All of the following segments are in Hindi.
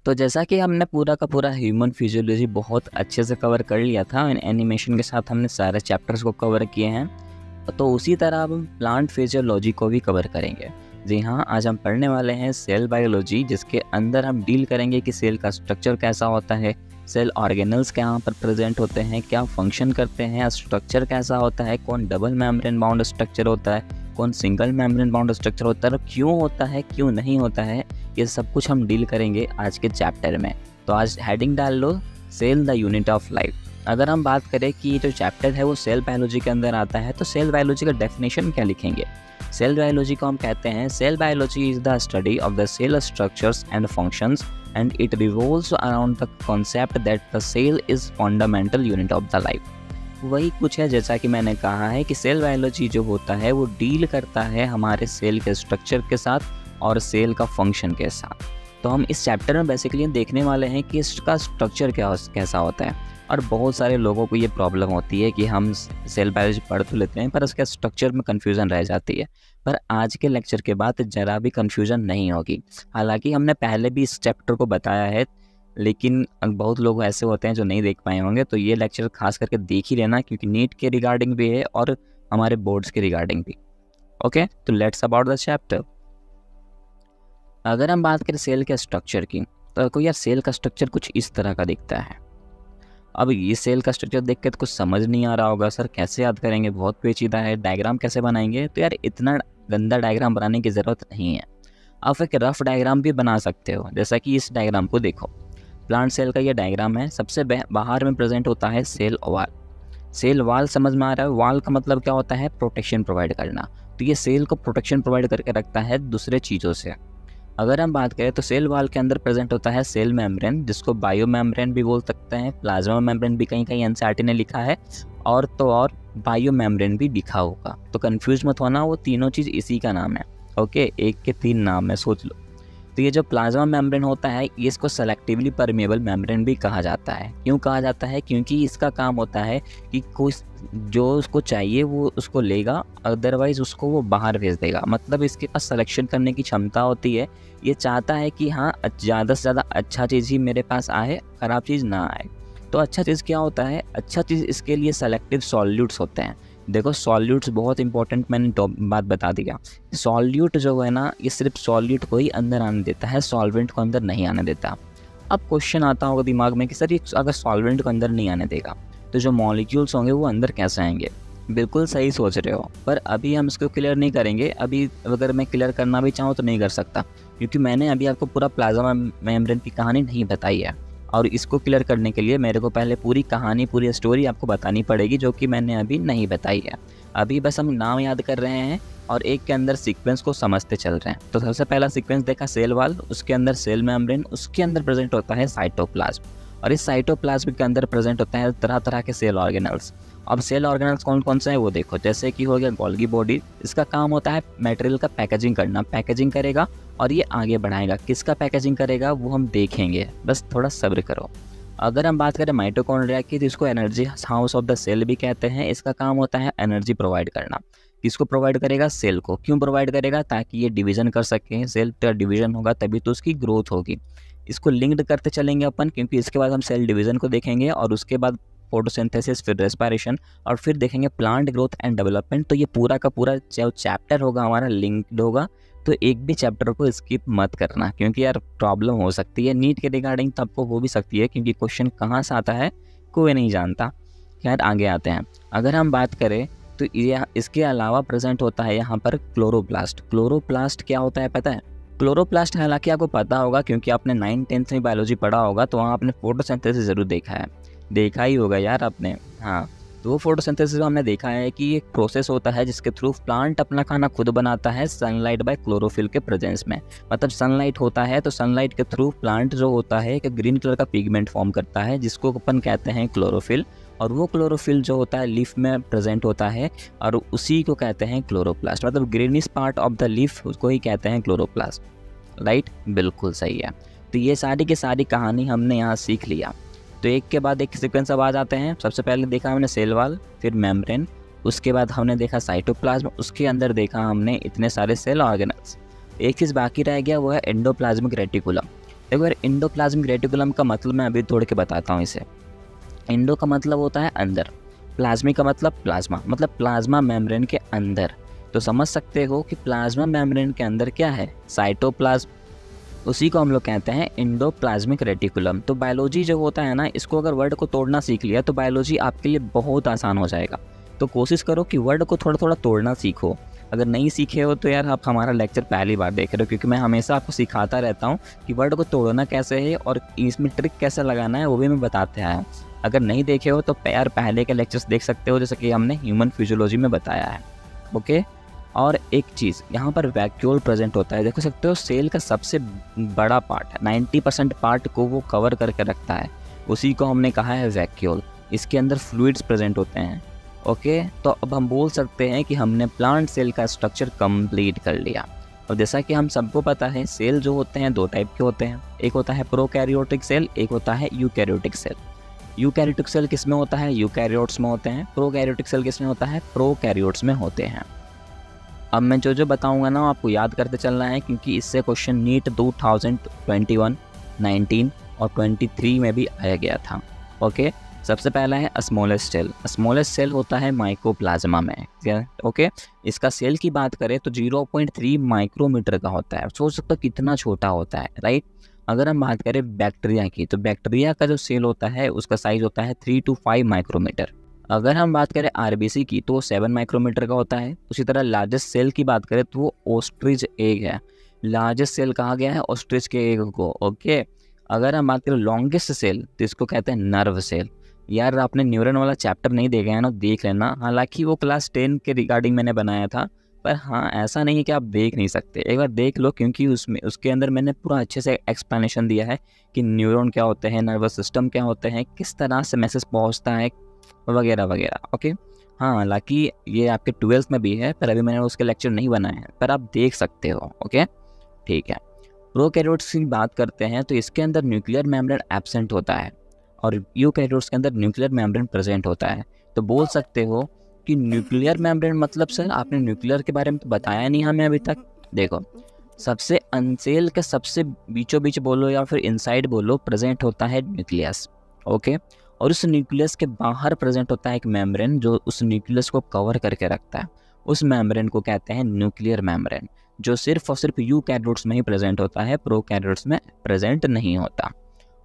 तो जैसा कि हमने पूरा का पूरा ह्यूमन फिजियोलॉजी बहुत अच्छे से कवर कर लिया था, एनिमेशन के साथ हमने सारे चैप्टर्स को कवर किए हैं, तो उसी तरह अब हम प्लांट फिजियोलॉजी को भी कवर करेंगे। जी हाँ, आज हम पढ़ने वाले हैं सेल बायोलॉजी, जिसके अंदर हम डील करेंगे कि सेल का स्ट्रक्चर कैसा होता है, सेल ऑर्गेनल्स कहाँ पर प्रेजेंट होते हैं, क्या फंक्शन करते हैं, स्ट्रक्चर कैसा होता है, कौन डबल मेम्ब्रेन बाउंड स्ट्रक्चर होता है, कौन सिंगल मेम्ब्रेन बाउंड स्ट्रक्चर होता है, क्यों होता है क्यों नहीं होता है, ये सब कुछ हम डील करेंगे आज के चैप्टर में। तो आज हेडिंग डाल लो, cell the unit of life. अगर हम बात करें कि ये जो चैप्टर है वो सेल बायोलॉजी के अंदर आता है, तो सेल बायोलॉजी का डेफिनेशन क्या लिखेंगे? सेल बायोलॉजी को हम कहते हैं, cell biology is the study of the cell structures and functions and it revolves around the concept that the cell is fundamental unit of the life. वही कुछ है जैसा कि मैंने कहा है कि सेल बायोलॉजी जो होता है वो डील करता है हमारे सेल के स्ट्रक्चर के साथ और सेल का फंक्शन के साथ। तो हम इस चैप्टर में बेसिकली देखने वाले हैं कि इसका स्ट्रक्चर कैसा होता है। और बहुत सारे लोगों को ये प्रॉब्लम होती है कि हम सेल बायोलॉजी पढ़ तो लेते हैं पर उसके स्ट्रक्चर में कन्फ्यूज़न रह जाती है। पर आज के लेक्चर के बाद ज़रा भी कन्फ्यूज़न नहीं होगी। हालांकि हमने पहले भी इस चैप्टर को बताया है, लेकिन बहुत लोग ऐसे होते हैं जो नहीं देख पाए होंगे, तो ये लेक्चर खास करके देख ही लेना, क्योंकि नीट के रिगार्डिंग भी है और हमारे बोर्ड्स के रिगार्डिंग भी। ओके, तो लेट्स अबाउट द चैप्टर। अगर हम बात करें सेल के स्ट्रक्चर की, तो कोई यार सेल का स्ट्रक्चर कुछ इस तरह का दिखता है। अब ये सेल का स्ट्रक्चर देख के तो कुछ समझ नहीं आ रहा होगा, सर कैसे याद करेंगे, बहुत पेचीदा है, डायग्राम कैसे बनाएंगे? तो यार इतना गंदा डायग्राम बनाने की ज़रूरत नहीं है। आप एक रफ डायग्राम भी बना सकते हो, जैसा कि इस डायग्राम को देखो। प्लांट सेल का ये डायग्राम है। सबसे बाहर में प्रेजेंट होता है सेल वॉल। सेल वॉल समझ में आ रहा है? वॉल का मतलब क्या होता है? प्रोटेक्शन प्रोवाइड करना। तो ये सेल को प्रोटेक्शन प्रोवाइड करके रखता है दूसरे चीज़ों से। अगर हम बात करें तो सेल वॉल के अंदर प्रेजेंट होता है सेल मेम्ब्रेन, जिसको बायो मेम्ब्रेन भी बोल सकते हैं, प्लाज्मा मेम्ब्रेन भी कहीं कहीं एनसीईआरटी ने लिखा है, और बायो मेम्ब्रेन भी लिखा होगा। तो कंफ्यूज मत होना, वो तीनों चीज़ इसी का नाम है। ओके, एक के तीन नाम है, सोच लो। तो ये जो प्लाज्मा मेम्ब्रेन होता है, ये इसको सेलेक्टिवली परमेबल मेम्ब्रेन भी कहा जाता है। क्यों कहा जाता है? क्योंकि इसका काम होता है कि कोई जो उसको चाहिए वो उसको लेगा, अदरवाइज उसको वो बाहर भेज देगा। मतलब इसके पास सिलेक्शन करने की क्षमता होती है। ये चाहता है कि हाँ, ज़्यादा से ज़्यादा अच्छा चीज़ ही मेरे पास आए, ख़राब चीज़ ना आए। तो अच्छा चीज़ क्या होता है? अच्छा चीज़ इसके लिए सेलेक्टिव सॉल्यूट्स होते हैं। देखो, सॉल्यूट्स बहुत इंपॉर्टेंट, मैंने बात बता दिया। सॉल्यूट जो है ना, ये सिर्फ सॉल्यूट को ही अंदर आने देता है, सॉल्वेंट को अंदर नहीं आने देता। अब क्वेश्चन आता होगा दिमाग में कि सर ये अगर सॉल्वेंट को अंदर नहीं आने देगा तो जो मॉलिक्यूल्स होंगे वो अंदर कैसे आएंगे? बिल्कुल सही सोच रहे हो, पर अभी हम इसको क्लियर नहीं करेंगे। अभी अगर मैं क्लियर करना भी चाहूँ तो नहीं कर सकता, क्योंकि मैंने अभी आपको पूरा प्लाज्मा मेम्ब्रेन की कहानी नहीं बताई है। और इसको क्लियर करने के लिए मेरे को पहले पूरी कहानी, पूरी स्टोरी आपको बतानी पड़ेगी, जो कि मैंने अभी नहीं बताई है। अभी बस हम नाम याद कर रहे हैं और एक के अंदर सीक्वेंस को समझते चल रहे हैं। तो सबसे पहला सीक्वेंस देखा सेल वॉल, उसके अंदर सेल मेम्ब्रेन, उसके अंदर प्रेजेंट होता है साइटोप्लाज्म, और इस साइटोप्लाज्म के अंदर प्रेजेंट होता है तरह तरह के सेल ऑर्गेनल्स। अब सेल ऑर्गेनल्स कौन कौन से हैं वो देखो। जैसे कि हो गया गोल्गी बॉडी, इसका काम होता है मटेरियल का पैकेजिंग करना, पैकेजिंग करेगा और ये आगे बढ़ाएगा। किसका पैकेजिंग करेगा वो हम देखेंगे, बस थोड़ा सब्र करो। अगर हम बात करें माइटोकॉन्ड्रिया की, तो इसको energy house of the cell भी कहते हैं। इसका काम होता है एनर्जी प्रोवाइड करना। किसको प्रोवाइड करेगा? सेल को। क्यों प्रोवाइड करेगा? ताकि ये डिवीजन कर सकें। सेल का डिवीजन होगा तभी तो उसकी ग्रोथ होगी। इसको लिंक्ड करते चलेंगे अपन, क्योंकि इसके बाद हम सेल डिवीजन को देखेंगे और उसके बाद फोटोसिंथेसिस, फिर रेस्पिरेशन, और फिर देखेंगे प्लांट ग्रोथ एंड डेवलपमेंट। तो ये पूरा का पूरा जो चैप्टर होगा हमारा लिंक्ड होगा। तो एक भी चैप्टर को स्किप मत करना, क्योंकि यार प्रॉब्लम हो सकती है नीट के रिगार्डिंग, तो आपको हो भी सकती है, क्योंकि क्वेश्चन कहाँ से आता है कोई नहीं जानता। खैर आगे आते हैं। अगर हम बात करें तो ये इसके अलावा प्रेजेंट होता है यहाँ पर क्लोरोप्लास्ट। क्लोरोप्लास्ट क्या होता है पता है? क्लोरोप्लास्ट हालांकि आपको पता होगा, क्योंकि आपने 9th-10th में बायोलॉजी पढ़ा होगा, तो वहाँ आपने फोटोसिंथेसिस ज़रूर देखा ही होगा यार आपने। हाँ, तो वो फोटोसिंथेसिस हमने देखा है कि एक प्रोसेस होता है जिसके थ्रू प्लांट अपना खाना खुद बनाता है, सनलाइट बाय क्लोरोफिल के प्रेजेंस में। मतलब सनलाइट होता है तो सनलाइट के थ्रू प्लांट जो होता है एक ग्रीन कलर का पिगमेंट फॉर्म करता है, जिसको अपन कहते हैं क्लोरोफिल। और वो क्लोरोफिल जो होता है लीफ में प्रेजेंट होता है, और उसी को कहते हैं क्लोरोप्लास्ट। मतलब greenish part of the leaf, उसको ही कहते हैं क्लोरोप्लास्ट। राइट, बिल्कुल सही है। तो ये सारी की सारी कहानी हमने यहाँ सीख लिया। तो एक के बाद एक सीक्वेंस अब आ जाते हैं। सबसे पहले देखा हमने सेल वॉल, फिर मेम्ब्रेन, उसके बाद हमने देखा साइटोप्लाज्म, उसके अंदर देखा हमने इतने सारे सेल ऑर्गेनल्स। एक चीज़ बाकी रह गया, वो है एंडोप्लाज्मिक रेटिकुलम। देखो यार, इंडोप्लाज्मिक रेटिकुलम का मतलब मैं अभी तोड़ के बताता हूँ इसे। इंडो का मतलब होता है अंदर, प्लाज्मिक का मतलब प्लाज्मा, मतलब प्लाज्मा मेम्ब्रेन के अंदर। तो समझ सकते हो कि प्लाज्मा मेम्ब्रेन के अंदर क्या है, साइटोप्लाज्म, उसी को हम लोग कहते हैं इंडोप्लाज्मिक रेटिकुलम। तो बायोलॉजी जो होता है ना, इसको अगर वर्ड को तोड़ना सीख लिया तो बायोलॉजी आपके लिए बहुत आसान हो जाएगा। तो कोशिश करो कि वर्ड को थोड़ा थोड़ा तोड़ना सीखो। अगर नहीं सीखे हो तो यार आप हमारा लेक्चर पहली बार देख रहे हो, क्योंकि मैं हमेशा आपको सिखाता रहता हूँ कि वर्ड को तोड़ना कैसे है और इसमें ट्रिक कैसे लगाना है, वो भी मैं बताते आया हूँ। अगर नहीं देखे हो तो यार पहले के लेक्चर्स देख सकते हो, जैसे कि हमने ह्यूमन फिजियोलॉजी में बताया है। ओके, और एक चीज़ यहाँ पर वैक्यूल प्रेजेंट होता है, देख सकते हो सेल का सबसे बड़ा पार्ट है, 90% पार्ट को वो कवर करके रखता है, उसी को हमने कहा है वैक्यूल। इसके अंदर फ्लूइड्स प्रेजेंट होते हैं। ओके, तो अब हम बोल सकते हैं कि हमने प्लांट सेल का स्ट्रक्चर कंप्लीट कर लिया। और जैसा कि हम सबको पता है, सेल जो होते हैं 2 टाइप के होते हैं, एक होता है प्रोकैरियोटिक सेल, एक होता है यूकैरियोटिक सेल। यूकैरियोटिक सेल किस में होता है, यूकैरियोट्स में होते हैं। प्रोकैरियोटिक सेल किस में होता है, प्रोकैरियोट्स में होते हैं। अब मैं जो जो बताऊंगा ना आपको याद करते चलना है, क्योंकि इससे क्वेश्चन नीट 2021, 19 और 23 में भी आया गया था। ओके, सबसे पहला है स्मॉलेस्ट सेल। स्मॉलेस्ट सेल होता है माइकोप्लाज्मा में। ओके, इसका सेल की बात करें तो 0.3 माइक्रोमीटर का होता है। सोच सकते हो कितना छोटा होता है, राइट। अगर हम बात करें बैक्टीरिया की, तो बैक्टीरिया का जो सेल होता है उसका साइज होता है 3 to 5 माइक्रोमीटर। अगर हम बात करें आरबीसी की तो वो 7 माइक्रोमीटर का होता है। उसी तरह लार्जेस्ट सेल की बात करें तो वो ऑस्ट्रिच एग है। लार्जेस्ट सेल कहा गया है ऑस्ट्रिच के एग को। ओके, अगर हम बात करें लॉन्गेस्ट सेल तो इसको कहते हैं नर्व सेल। यार आपने न्यूरॉन वाला चैप्टर नहीं देखा है ना, देख लेना। हालांकि वो क्लास 10 के रिगार्डिंग मैंने बनाया था, पर हाँ ऐसा नहीं है कि आप देख नहीं सकते, एक बार देख लो, क्योंकि उसके अंदर मैंने पूरा अच्छे से एक्सप्लेनेशन दिया है कि न्यूरॉन क्या होते हैं, नर्वस सिस्टम क्या होते हैं, किस तरह से मैसेज पहुँचता है वगैरह वगैरह। ओके, हाँ हालांकि ये आपके 12th में भी है, पर अभी मैंने उसके लेक्चर नहीं बनाए हैं, पर आप देख सकते हो। ओके, ठीक है। प्रोकैरियोट्स की बात करते हैं तो इसके अंदर न्यूक्लियर मेम्ब्रेन एब्सेंट होता है और यूकैरियोट्स के अंदर न्यूक्लियर मेम्ब्रेन प्रेजेंट होता है। तो बोल सकते हो कि न्यूक्लियर मेम्ब्रेन मतलब सर आपने न्यूक्लियर के बारे में तो बताया नहीं हमें अभी तक। देखो, सबसे अनसेल के सबसे बीचों बीच बोलो या फिर इनसाइड बोलो, प्रेजेंट होता है न्यूक्लियस। ओके, और उस न्यूक्लियस के बाहर प्रेजेंट होता है एक मेम्ब्रेन जो उस न्यूक्लियस को कवर करके रखता है। उस मेम्ब्रेन को कहते हैं न्यूक्लियर मेम्ब्रेन, जो सिर्फ और सिर्फ यूकैरियोट्स में ही प्रेजेंट होता है, प्रोकैरियोट्स में प्रेजेंट नहीं होता।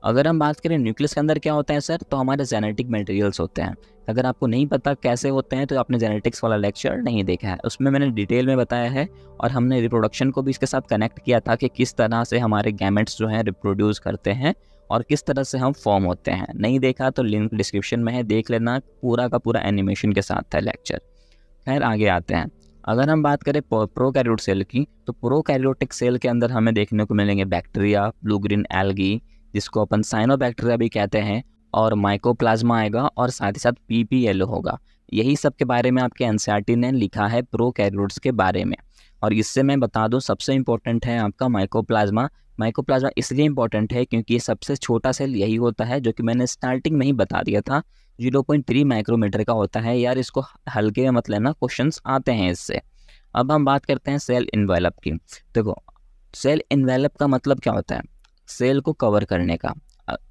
अगर हम बात करें न्यूक्लियस के अंदर क्या होता है सर, तो हमारे जेनेटिक मटेरियल्स होते हैं। अगर आपको नहीं पता कैसे होते हैं तो आपने जेनेटिक्स वाला लेक्चर नहीं देखा है, उसमें मैंने डिटेल में बताया है और हमने रिप्रोडक्शन को भी इसके साथ कनेक्ट किया था कि किस तरह से हमारे गैमेट्स जो हैं रिप्रोड्यूस करते हैं और किस तरह से हम फॉर्म होते हैं। नहीं देखा तो लिंक डिस्क्रिप्शन में है, देख लेना, पूरा का पूरा एनिमेशन के साथ था लेक्चर। खैर आगे आते हैं। अगर हम बात करें प्रोकैरियोट सेल की, तो प्रोकैरियोटिक सेल के अंदर हमें देखने को मिलेंगे बैक्टीरिया, ब्लू ग्रीन एल्गी जिसको अपन साइनोबैक्टीरिया भी कहते हैं, और माइकोप्लाज्मा आएगा और साथ ही साथ पीपीएल होगा। यही सब के बारे में आपके एनसीईआरटी ने लिखा है प्रोकैरियोट्स के बारे में। और इससे मैं बता दूं सबसे इम्पोर्टेंट है आपका माइकोप्लाज्मा। माइकोप्लाज्मा इसलिए इम्पोर्टेंट है क्योंकि ये सबसे छोटा सेल यही होता है, जो कि मैंने स्टार्टिंग में ही बता दिया था, 0.3 माइक्रोमीटर का होता है। यार इसको हल्के में मत लेना, क्वेश्चंस आते हैं इससे। अब हम बात करते हैं सेल इन्वेलप की। देखो, सेल इन्वेलप का मतलब क्या होता है, सेल को कवर करने का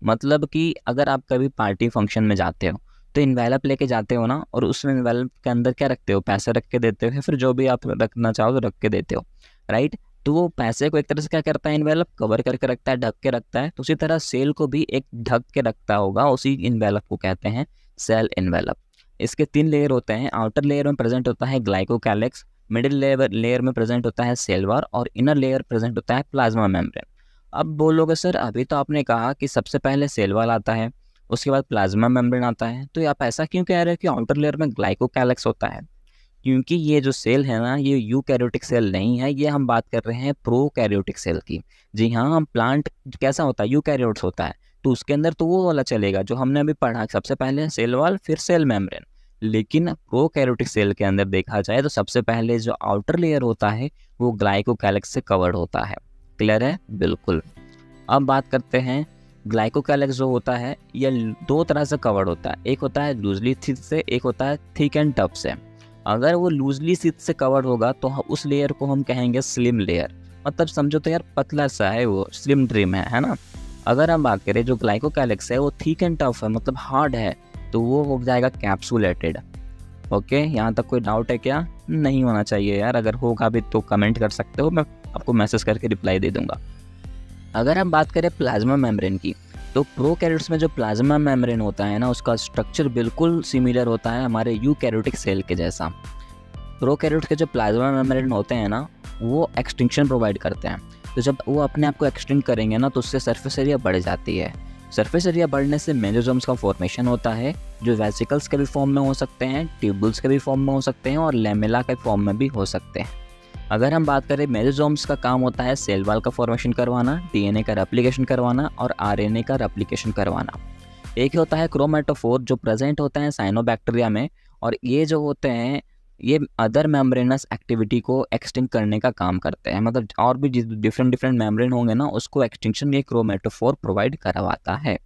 मतलब कि अगर आप कभी पार्टी फंक्शन में जाते हो तो इन्वेलप लेके जाते हो ना, और उस इन्वेलप के अंदर क्या रखते हो, पैसे रख के देते हो, या फिर जो भी आप रखना चाहो तो रख के देते हो, राइट। तो वो पैसे को एक तरह से क्या करता है, इन्वेलप कवर करके रखता है, ढक के रखता है। तो उसी तरह सेल को भी एक ढक के रखता होगा, उसी इन्वेलप को कहते हैं सेल इन्वेलप। इसके 3 लेयर होते हैं। आउटर लेयर में प्रेजेंट होता है ग्लाइकोकैलिक्स, मिडिल लेयर में प्रेजेंट होता है सेल वॉल और इनर लेयर प्रेजेंट होता है प्लाज्मा मेम्ब्रेन। अब बोलोगे सर अभी तो आपने कहा कि सबसे पहले सेल वॉल आता है, उसके बाद प्लाज्मा मेम्ब्रेन आता है, तो आप ऐसा क्यों कह रहे हो कि आउटर लेयर में ग्लाइकोकैलिक्स होता है? क्योंकि ये जो सेल है ना, ये यूकैरियोटिक सेल नहीं है, ये हम बात कर रहे हैं प्रोकैरियोटिक सेल की। जी हाँ, हम प्लांट कैसा होता है, यूकैरियोट्स होता है, तो उसके अंदर तो वो वाला चलेगा जो हमने अभी पढ़ा, सबसे पहले सेल वॉल फिर सेल मेम्ब्रेन। लेकिन प्रोकैरियोटिक सेल के अंदर देखा जाए तो सबसे पहले जो आउटर लेयर होता है वो ग्लाइकोकैलिक्स से कवर्ड होता है। क्लियर है? बिल्कुल। अब बात करते हैं ग्लाइकोकैलिक्स जो होता है ये 2 तरह से कवर्ड होता है, एक होता है लूजली थिक से, एक होता है थिक एंड टफ से। अगर वो लूजली थिक से कवर्ड होगा तो उस लेयर को हम कहेंगे स्लिम लेयर, मतलब समझो तो यार पतला सा है, वो स्लिम ट्रिम है ना। अगर हम बात करें जो ग्लाइकोकैलिक्स है वो थिक एंड टफ है, मतलब हार्ड है, तो वो हो जाएगा कैप्सुलेटेड। ओके, यहाँ तक कोई डाउट है क्या? नहीं होना चाहिए यार, अगर होगा भी तो कमेंट कर सकते हो, मैं आपको मैसेज करके रिप्लाई दे दूंगा। अगर हम बात करें प्लाज्मा मेम्ब्रेन की, तो प्रोकैरियोट्स में जो प्लाज्मा मेम्ब्रेन होता है ना, उसका स्ट्रक्चर बिल्कुल सिमिलर होता है हमारे यूकैरियोटिक सेल के जैसा। प्रोकैरियोट्स के जो प्लाज्मा मेम्ब्रेन होते हैं ना, वो एक्सटिंक्शन प्रोवाइड करते हैं। तो जब वो अपने आप को एक्सटिंक्ट करेंगे ना, तो उससे सरफेस एरिया बढ़ जाती है। सरफेस एरिया बढ़ने से मेसोसोम्स का फॉर्मेशन होता है, जो वेसिकल्स के भी फॉर्म में हो सकते हैं, ट्यूबुल्स के भी फॉर्म में हो सकते हैं, और लेमेला के फॉर्म में भी हो सकते हैं। अगर हम बात करें, मेसोसोम्स का काम होता है सेल वॉल का फॉर्मेशन करवाना, डीएनए का रेप्लिकेशन करवाना और आरएनए का रेप्लिकेशन करवाना। एक होता है क्रोमेटोफोर जो प्रेजेंट होता है साइनोबैक्टीरिया में, और ये जो होते हैं ये अदर मेम्ब्रेनस एक्टिविटी को एक्सटिंक्ट करने का काम करते हैं। मतलब और भी डिफरेंट मेम्ब्रेन होंगे ना, उसको एक्सटिंक्शन ये क्रोमेटोफोर प्रोवाइड करवाता है।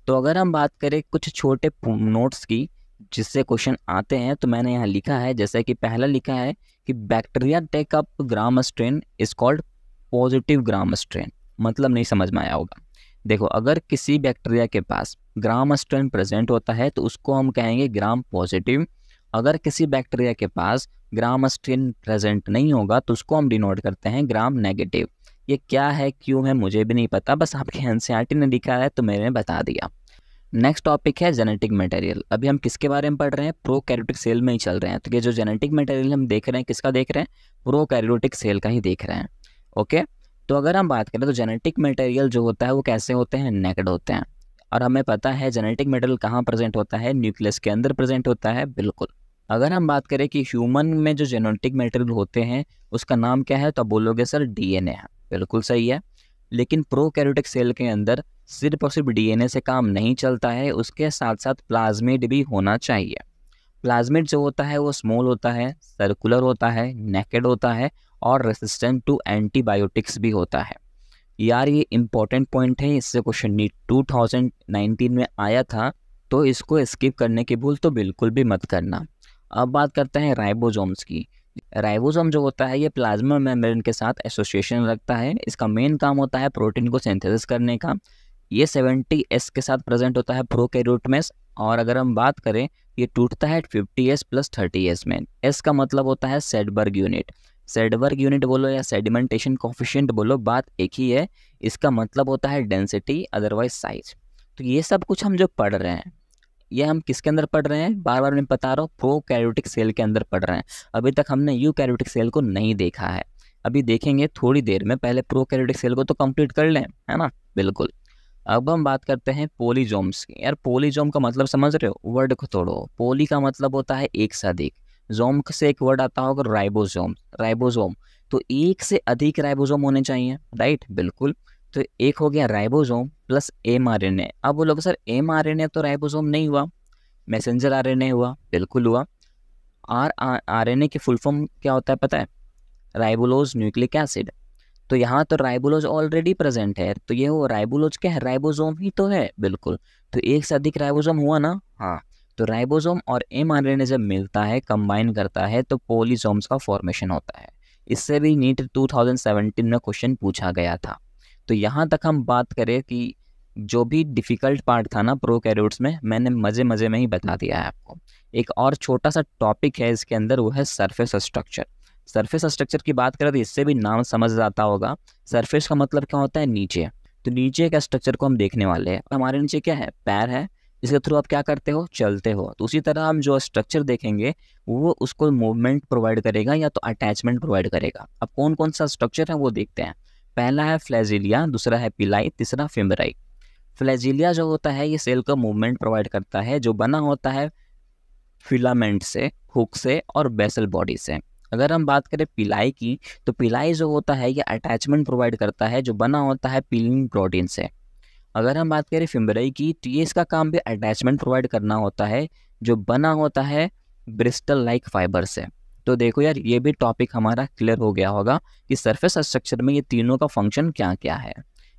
तो अगर हम बात करें कुछ छोटे नोट्स की जिससे क्वेश्चन आते हैं, तो मैंने यहाँ लिखा है, जैसे कि पहला लिखा है कि bacteria take up gram stain is called positive gram stain. मतलब नहीं समझ में आया होगा। देखो, अगर किसी बैक्टीरिया के पास ग्राम स्ट्रेन प्रेजेंट होता है तो उसको हम कहेंगे ग्राम पॉजिटिव। अगर किसी बैक्टीरिया के पास ग्राम स्ट्रेन प्रेजेंट नहीं होगा तो उसको हम डिनोट करते हैं ग्राम नेगेटिव। ये क्या है, क्यों है, मुझे भी नहीं पता, बस आपके एनसीईआरटी ने लिखा है तो मैंने बता दिया। नेक्स्ट टॉपिक है जेनेटिक मटेरियल। अभी हम किसके बारे में पढ़ रहे हैं? प्रोकैरियोटिक सेल में ही चल रहे हैं। तो ये जो जेनेटिक मटेरियल हम देख रहे हैं, किसका देख रहे हैं? प्रोकैरियोटिक सेल का ही देख रहे हैं। ओके, तो अगर हम बात करें तो जेनेटिक मटेरियल जो होता है वो कैसे होते हैं? नेकेड होते हैं। और हमें पता है जेनेटिक मटेरियल कहाँ प्रेजेंट होता है? न्यूक्लियस के अंदर प्रेजेंट होता है। बिल्कुल। अगर हम बात करें कि ह्यूमन में जो जेनेटिक मटेरियल होते हैं उसका नाम क्या है, तो बोलोगे सर डीएनए है। बिल्कुल सही है। लेकिन प्रोकैरियोटिक सेल के अंदर सिर्फ और सिर्फ डीएनए से काम नहीं चलता है, उसके साथ साथ प्लाज्मिड भी होना चाहिए। प्लाज्मिड जो होता है वो स्मॉल होता है, सर्कुलर होता है, नेकेड होता है और रेसिस्टेंट टू एंटीबायोटिक्स भी होता है। यार ये इंपॉर्टेंट पॉइंट है, इससे क्वेश्चन नीट 2019 में आया था, तो इसको स्किप करने की भूल तो बिल्कुल भी मत करना। अब बात करते हैं राइबोसोम्स की। राइबोसोम जो होता है ये प्लाज्मा मेम्ब्रेन के साथ एसोसिएशन रखता है। इसका मेन काम होता है प्रोटीन को सिंथेसिस करने का। ये 70S के साथ प्रेजेंट होता है प्रोकैरियोट में। और अगर हम बात करें, ये टूटता है 50S + 30S में। एस का मतलब होता है सेडबर्ग यूनिट। सेडबर्ग यूनिट बोलो या सेडिमेंटेशन कोफिशिएंट बोलो, बात एक ही है। इसका मतलब होता है डेंसिटी, अदरवाइज साइज। तो ये सब कुछ हम जो पढ़ रहे हैं, ये हम किसके अंदर पढ़ रहे हैं? बार बार मैं बता रहा हूँ, प्रोकैरियोटिक सेल के अंदर पढ़ रहे हैं। अभी तक हमने यूकैरियोटिक सेल को नहीं देखा है, अभी देखेंगे थोड़ी देर में। पहले प्रोकैरियोटिक सेल को तो कंप्लीट कर लें, है ना। बिल्कुल। अब हम बात करते हैं पॉलीजोम्स की। यार पॉलीजोम का मतलब समझ रहे हो? वर्ड को तोड़ो। पॉली का मतलब होता है एक से अधिक, जोम से एक वर्ड आता होगा राइबोसोम। राइबोसोम तो एक से अधिक राइबोसोम होने चाहिए, राइट। बिल्कुल। तो एक हो गया राइबोसोम प्लस mRNA। अब बोलोगे सर mRNA तो राइबोसोम नहीं हुआ, मैसेंजर आरएनए हुआ। बिल्कुल हुआ। आरएनए की फुल फॉर्म क्या होता है पता है? राइबोलोज न्यूक्लिक एसिड। तो यहाँ तो राइबोलोज ऑलरेडी प्रेजेंट है, तो ये वो राइबोलोज क्या है? राइबोसोम ही तो है। बिल्कुल। तो एक से अधिक राइबोसोम हुआ ना। हाँ, तो राइबोसोम और mRNA जब मिलता है, कंबाइन करता है, तो पॉलीसोम्स का फॉर्मेशन होता है। इससे भी नीट 2017 में क्वेश्चन पूछा गया था। तो यहाँ तक हम बात करें कि जो भी डिफ़िकल्ट पार्ट था ना प्रोकैरियोट्स में, मैंने मज़े मज़े में ही बता दिया है आपको। एक और छोटा सा टॉपिक है इसके अंदर, वो है सरफेस स्ट्रक्चर। सरफेस स्ट्रक्चर की बात करें तो इससे भी नाम समझ आता होगा। सरफेस का मतलब क्या होता है? नीचे। तो नीचे का स्ट्रक्चर को हम देखने वाले हैं। हमारे नीचे क्या है? पैर है, इसके थ्रू आप क्या करते हो? चलते हो। तो उसी तरह हम जो स्ट्रक्चर देखेंगे वो उसको मूवमेंट प्रोवाइड करेगा या तो अटैचमेंट प्रोवाइड करेगा। अब कौन कौन सा स्ट्रक्चर है वो देखते हैं। पहला है फ्लैजिलिया, दूसरा है पिलाई, तीसरा फिमराई। फ्लैजिलिया जो होता है ये सेल का मूवमेंट प्रोवाइड करता है, जो बना होता है फिलामेंट से, हुक से और बेसल बॉडी से। अगर हम बात करें पिलाई की, तो पिलाई जो होता है ये अटैचमेंट प्रोवाइड करता है, जो बना होता है पिलिन प्रोटीन से। अगर हम बात करें फिम्बराई की, तो ये इसका काम भी अटैचमेंट प्रोवाइड करना होता है, जो बना होता है ब्रिस्टल लाइक फाइबर से। तो देखो यार, ये भी टॉपिक हमारा क्लियर हो गया होगा कि सरफेस स्ट्रक्चर में ये तीनों का फंक्शन क्या क्या है।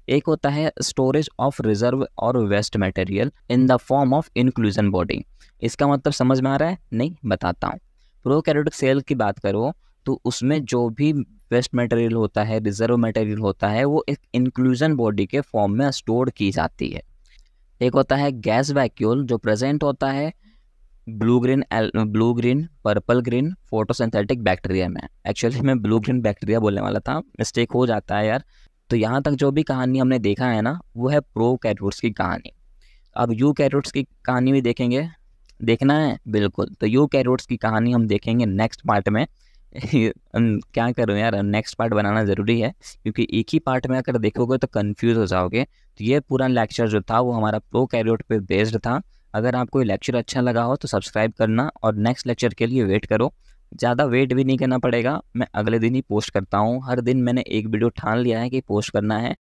एक होता है स्टोरेज ऑफ रिजर्व और waste material in the form of inclusion body. इसका मतलब समझ में आ रहा है? नहीं, बताता हूँ। प्रोकैरियोटिक सेल की बात करो तो उसमें जो भी वेस्ट मटेरियल होता है, रिजर्व मटेरियल होता है, वो एक इंक्लूजन बॉडी के फॉर्म में स्टोर की जाती है। एक होता है गैस वैक्यूल जो प्रेजेंट होता है blue green purple green photosynthetic bacteria में। एक्चुअली मैं ब्लू ग्रीन बैक्टीरिया बोलने वाला था, मिस्टेक हो जाता है यार। तो यहाँ तक जो भी कहानी हमने देखा है ना, वो है प्रोकैरियोट्स की कहानी। अब यूकैरियोट्स की कहानी भी देखेंगे, देखना है बिल्कुल। तो यूकैरियोट्स की कहानी हम देखेंगे नेक्स्ट पार्ट में। क्या करूँ यार, नेक्स्ट पार्ट बनाना ज़रूरी है, क्योंकि एक ही पार्ट में अगर देखोगे तो कंफ्यूज हो जाओगे। तो ये पूरा लेक्चर जो था वो हमारा प्रोकैरियोट पे बेस्ड था। अगर आपको ये लेक्चर अच्छा लगा हो तो सब्सक्राइब करना और नेक्स्ट लेक्चर के लिए वेट करो। ज़्यादा वेट भी नहीं करना पड़ेगा, मैं अगले दिन ही पोस्ट करता हूँ। हर दिन मैंने एक वीडियो ठान लिया है कि पोस्ट करना है।